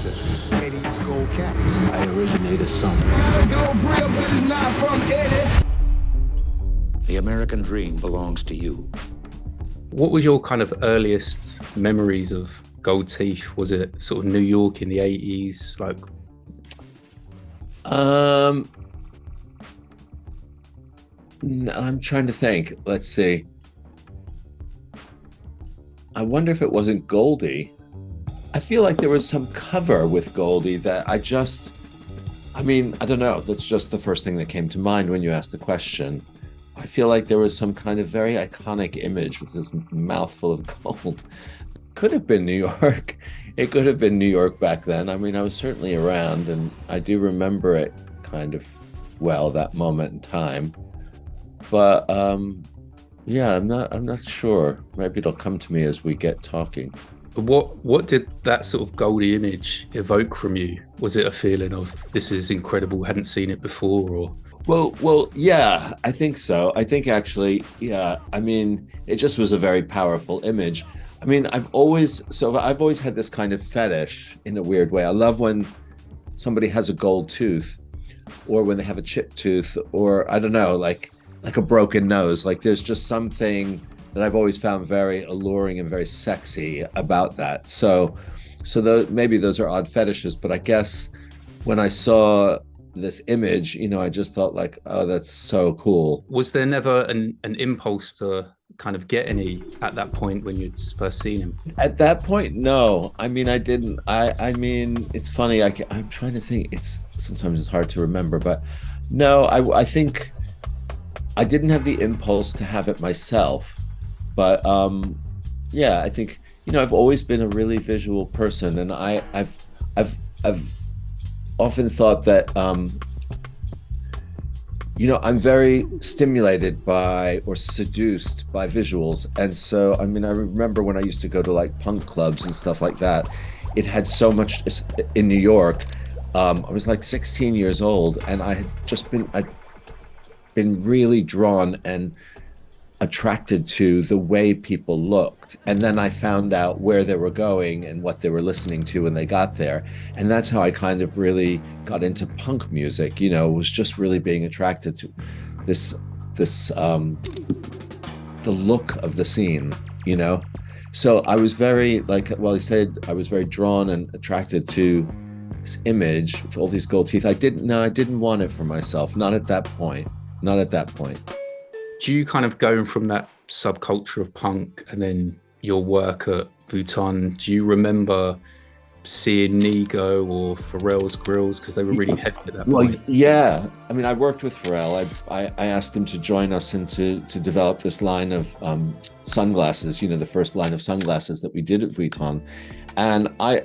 ancestors. Eddie's gold caps. I originated some. The American dream belongs to you. What was your kind of earliest memories of gold teeth? Was it sort of New York in the 80s? Like, I'm trying to think. Let's see. I wonder if it wasn't Goldie. I feel like there was some cover with Goldie that I don't know. That's just the first thing that came to mind when you asked the question. I feel like there was some kind of very iconic image with this mouthful of gold. Could have been New York. It could have been New York back then. I mean, I was certainly around, and I do remember it kind of well, that moment in time. But yeah, I'm not sure. Maybe it'll come to me as we get talking. what did that sort of Goldie image evoke from you? Was it a feeling of this is incredible, hadn't seen it before, or? Well, yeah, I think so. I think actually, yeah. I mean, it just was a very powerful image. I mean, I've always had this kind of fetish in a weird way. I love when somebody has a gold tooth, or when they have a chipped tooth, or I don't know, like a broken nose. Like there's just something that I've always found very alluring and very sexy about that. So maybe those are odd fetishes, but I guess when I saw this image, you know, I just thought like, oh, that's so cool. Was there never an impulse to kind of get any at that point when you'd first seen him? At that point, no. I mean, I didn't. I mean, it's funny. I'm trying to think. Sometimes it's hard to remember, but no, I think I didn't have the impulse to have it myself. But yeah, I think, you know, I've always been a really visual person, and I've often thought that you know, I'm very stimulated by or seduced by visuals. And so, I mean, I remember when I used to go to like punk clubs and stuff like that, it had so much in New York. I was like 16 years old, and I'd been really drawn and attracted to the way people looked. And then I found out where they were going and what they were listening to when they got there. And that's how I kind of really got into punk music, you know, was just really being attracted to the look of the scene, you know? So I was very, like, well, he said, I was very drawn and attracted to this image with all these gold teeth. I didn't want it for myself. Not at that point. Do you kind of going from that subculture of punk and then your work at Vuitton, do you remember seeing Nego or Pharrell's GRILLZ, because they were really heavy at that point? Well, yeah. I mean, I worked with Pharrell. I asked him to join us and to develop this line of sunglasses, you know, the first line of sunglasses that we did at Vuitton. And I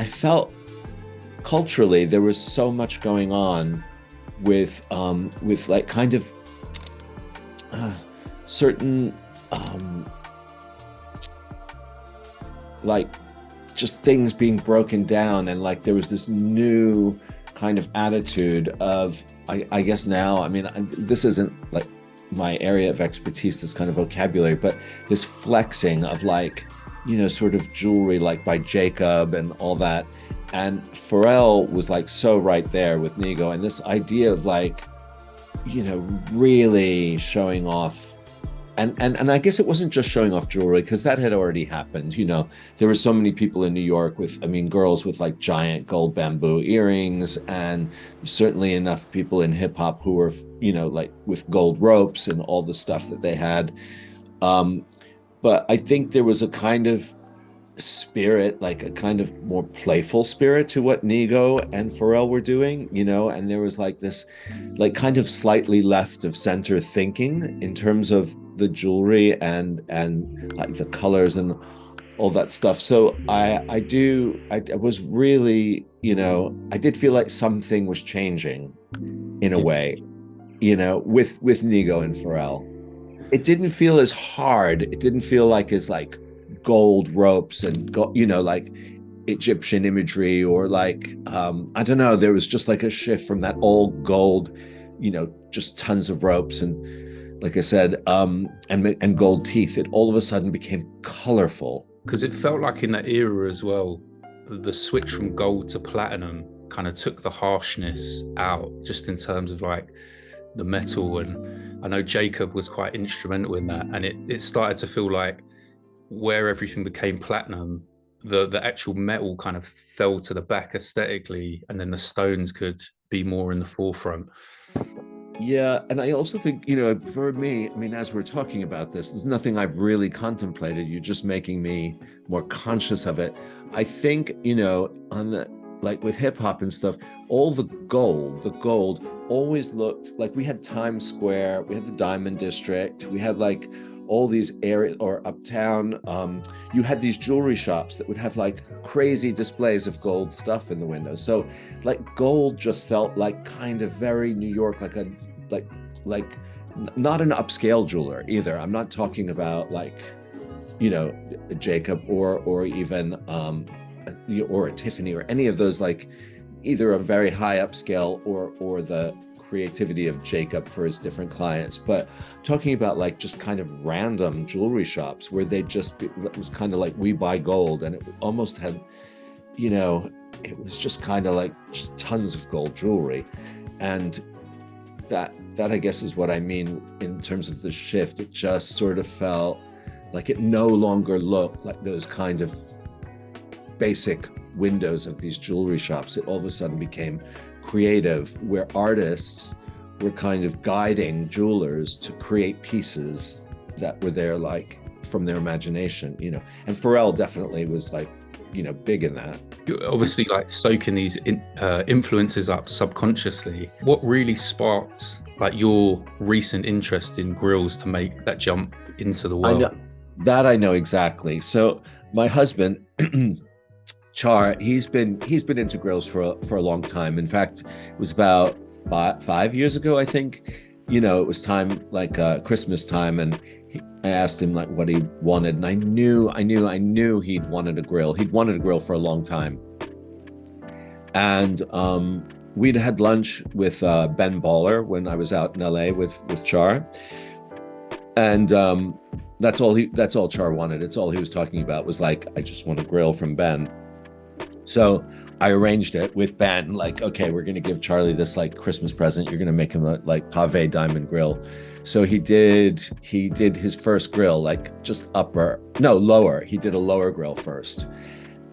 felt culturally there was so much going on with like kind of certain like just things being broken down, and like there was this new kind of attitude of I guess now, I mean, this isn't like my area of expertise, this kind of vocabulary, but this flexing of like, you know, sort of jewelry like by Jacob and all that. And Pharrell was like so right there with Nego, and this idea of like, you know, really showing off, and I guess it wasn't just showing off jewelry, because that had already happened. You know, there were so many people in New York with, I mean, girls with like giant gold bamboo earrings, and certainly enough people in hip hop who were, you know, like with gold ropes and all the stuff that they had. But I think there was a kind of spirit, like a kind of more playful spirit to what Nego and Pharrell were doing, you know, and there was like this like kind of slightly left of center thinking in terms of the jewelry and like the colors and all that stuff. So I was really, you know, I did feel like something was changing in a way, you know, with Nego and Pharrell. It didn't feel as hard. It didn't feel like as like gold ropes and you know, like Egyptian imagery, or like I don't know, there was just like a shift from that all gold, you know, just tons of ropes and like I said, and gold teeth. It all of a sudden became colorful, Because it felt like in that era as well, the switch from gold to platinum kind of took the harshness out, just in terms of like the metal. And I know Jacob was quite instrumental in that, and it started to feel like where everything became platinum, the actual metal kind of fell to the back aesthetically, and then the stones could be more in the forefront. Yeah, and I also think, you know, for me, I mean, as we're talking about this, there's nothing I've really contemplated. You're just making me more conscious of it. I think, you know, on the, like with hip hop and stuff, all the gold always looked like, we had Times Square, we had the Diamond District, we had like all these areas, or uptown, you had these jewelry shops that would have like crazy displays of gold stuff in the windows. So like gold just felt like kind of very New York, like a, like not an upscale jeweler either. I'm not talking about like, you know, Jacob or even or a Tiffany or any of those, like either a very high upscale or the creativity of Jacob for his different clients. But talking about like just kind of random jewelry shops where they just, it was kind of like we buy gold, and it almost had, you know, it was just kind of like just tons of gold jewelry. And that I guess is what I mean in terms of the shift. It just sort of felt like it no longer looked like those kind of basic windows of these jewelry shops. It all of a sudden became creative, where artists were kind of guiding jewelers to create pieces that were there, like from their imagination, you know. And Pharrell definitely was like, you know, big in that. You're obviously like soaking these influences up subconsciously. What really sparked like your recent interest in GRILLZ to make that jump into the world? I know exactly. So my husband, Char, he's been into GRILLZ for a long time. In fact, it was about five years ago, I think. You know, it was time, like Christmas time, and I asked him like what he wanted, and I knew he'd wanted a grill. He'd wanted a grill for a long time. And we'd had lunch with Ben Baller when I was out in LA with Char, and that's all Char wanted. It's all he was talking about, was like, I just want a grill from Ben. So I arranged it with Ben, like, okay, we're going to give Charlie this like Christmas present. You're going to make him a like PHADE diamond grill. So he did his first grill, like just lower. He did a lower grill first.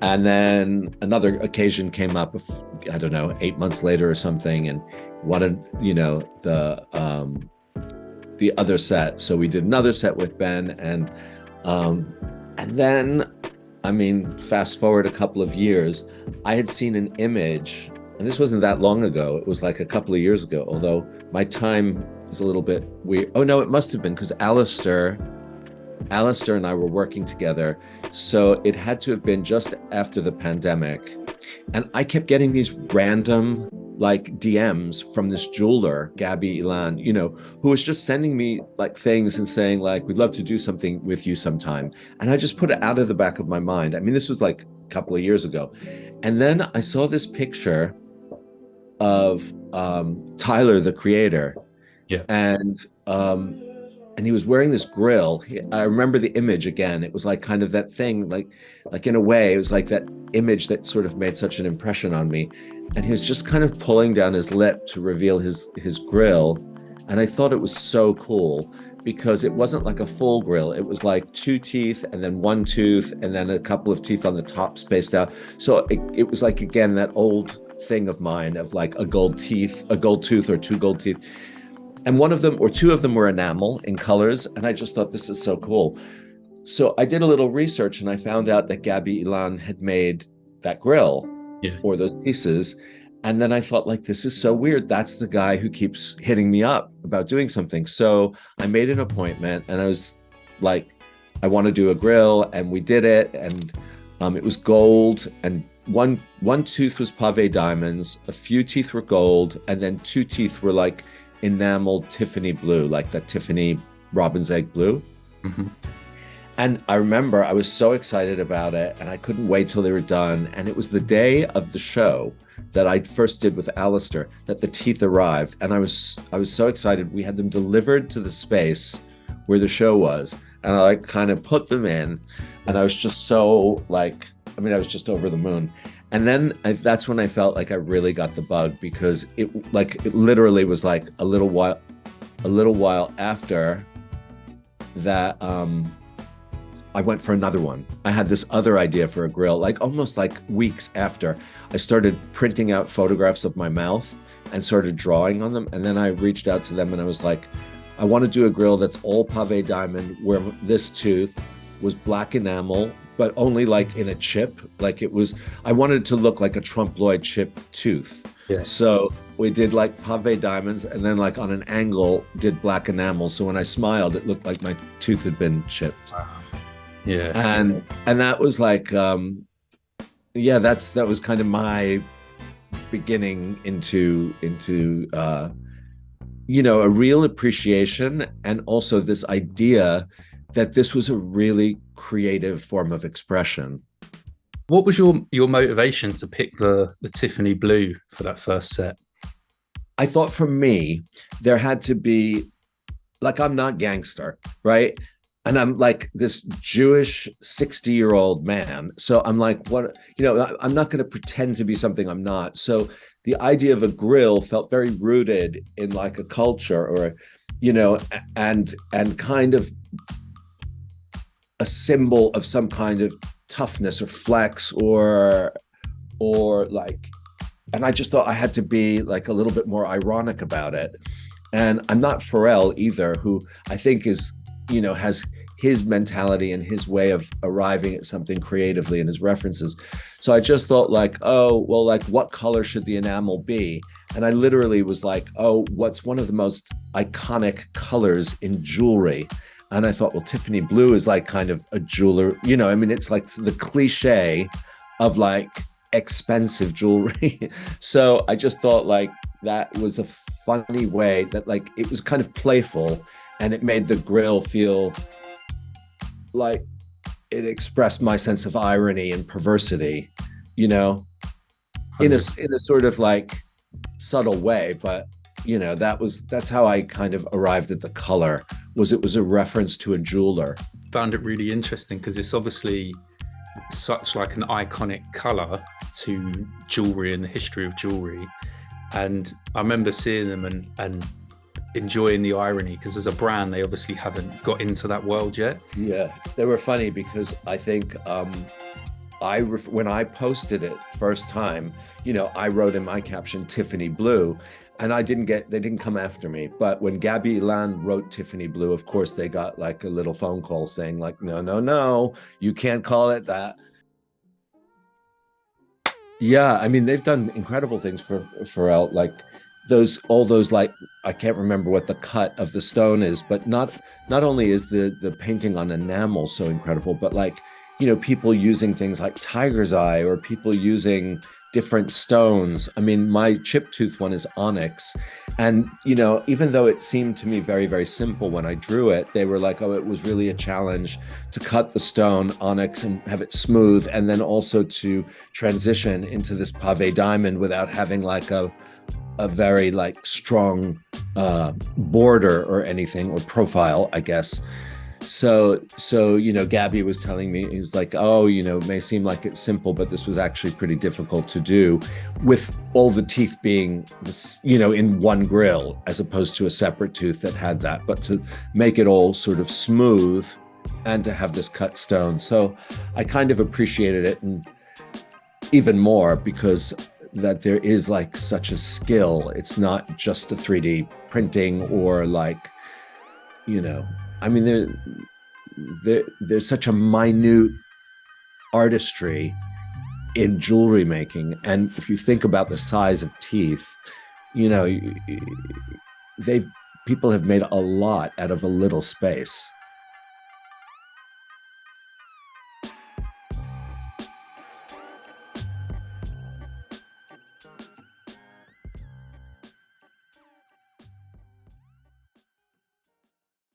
And then another occasion came up, I don't know, 8 months later or something, and wanted, you know, the other set. So we did another set with Ben, and then, I mean, fast forward a couple of years, I had seen an image, and this wasn't that long ago. It was like a couple of years ago, although my time is a little bit weird. Oh no, it must have been, because Alistair and I were working together. So it had to have been just after the pandemic. And I kept getting these random like DMs from this jeweler, GABBY, ELAN, you know, who was just sending me like things and saying like, we'd love to do something with you sometime. And I just put it out of the back of my mind. I mean, this was like a couple of years ago. And then I saw this picture of Tyler, the creator. Yeah. And he was wearing this grill. I remember the image again. It was like kind of that thing, like in a way, it was like that image that sort of made such an impression on me. And he was just kind of pulling down his lip to reveal his grill. And I thought it was so cool, because it wasn't like a full grill. It was like 2 teeth and then 1 tooth and then a couple of teeth on the top spaced out. So it was like, again, that old thing of mine of like a gold tooth or 2 gold teeth. And one of them or 2 of them were enamel in colors. And I just thought, this is so cool. So I did a little research, and I found out that GABBY, ELAN had made that grill, yeah, or those pieces. And then I thought, like, this is so weird. That's the guy who keeps hitting me up about doing something. So I made an appointment, and I was like, I want to do a grill, and we did it. And it was gold, and one tooth was PHADE diamonds, a few teeth were gold, and then 2 teeth were like enameled Tiffany blue, like that Tiffany robin's egg blue. Mm-hmm. And I remember I was so excited about it, and I couldn't wait till they were done. And it was the day of the show that I first did with Alistair that the teeth arrived, and I was so excited. We had them delivered to the space where the show was, and I like kind of put them in, and I was just so like, I mean, I was just over the moon. And then that's when I felt like I really got the bug, because it literally was like a little while after that, I went for another one. I had this other idea for a grill, like almost like weeks after. I started printing out photographs of my mouth and started drawing on them. And then I reached out to them and I was like, I want to do a grill that's all pave diamond, where this tooth was black enamel, but only like in a chip. Like it was, I wanted it to look like a trompe l'oeil chip tooth. Yeah. So we did like pave diamonds, and then like on an angle did black enamel. So when I smiled, it looked like my tooth had been chipped. Wow. Yeah. And that was like, yeah, that was kind of my beginning into you know, a real appreciation, and also this idea that this was a really creative form of expression. What was your motivation to pick the Tiffany blue for that first set? I thought for me, there had to be, like, I'm not gangster, right? And I'm like this Jewish 60-year-old man. So I'm like, what, you know, I'm not going to pretend to be something I'm not. So the idea of a grill felt very rooted in like a culture, or, you know, and kind of a symbol of some kind of toughness or flex or like, and I just thought I had to be like a little bit more ironic about it. And I'm not Pharrell either, who I think is, you know, has his mentality and his way of arriving at something creatively and his references. So I just thought like, oh, well, like what color should the enamel be? And I literally was like, oh, what's one of the most iconic colors in jewelry? And I thought, well, Tiffany blue is like kind of a jeweler, you know, I mean, it's like the cliche of like expensive jewelry. So I just thought like that was a funny way that like, it was kind of playful, and it made the grill feel like it expressed my sense of irony and perversity, you know, in a sort of like subtle way. But, you know, that's how I kind of arrived at the color, was it was a reference to a jeweler. Found it really interesting because it's obviously such like an iconic color to jewelry and the history of jewelry. And I remember seeing them and enjoying the irony, because as a brand, they obviously haven't got into that world yet. Yeah, they were funny because I think when I posted it first time, you know, I wrote in my caption Tiffany blue, and they didn't come after me. But when GABBY ELAN wrote Tiffany blue, of course they got like a little phone call saying like, no, you can't call it that. Yeah, I mean, they've done incredible things for Pharrell, like all those like, I can't remember what the cut of the stone is, but not only is the painting on enamel so incredible, but like, you know, people using things like tiger's eye, or people using different stones. I mean, my chip tooth one is onyx, and, you know, even though it seemed to me very, very simple when I drew it, they were like, oh, it was really a challenge to cut the stone onyx and have it smooth, and then also to transition into this pave diamond without having like a very like strong border or anything, or profile, I guess. So, you know, GABBY was telling me, he was like, oh, you know, it may seem like it's simple, but this was actually pretty difficult to do, with all the teeth being, you know, in one grill, as opposed to a separate tooth that had that, but to make it all sort of smooth and to have this cut stone. So I kind of appreciated it, and even more because that there is like such a skill. It's not just a 3D printing, or like, you know, I mean, there's such a minute artistry in jewelry making. And if you think about the size of teeth, you know, people have made a lot out of a little space.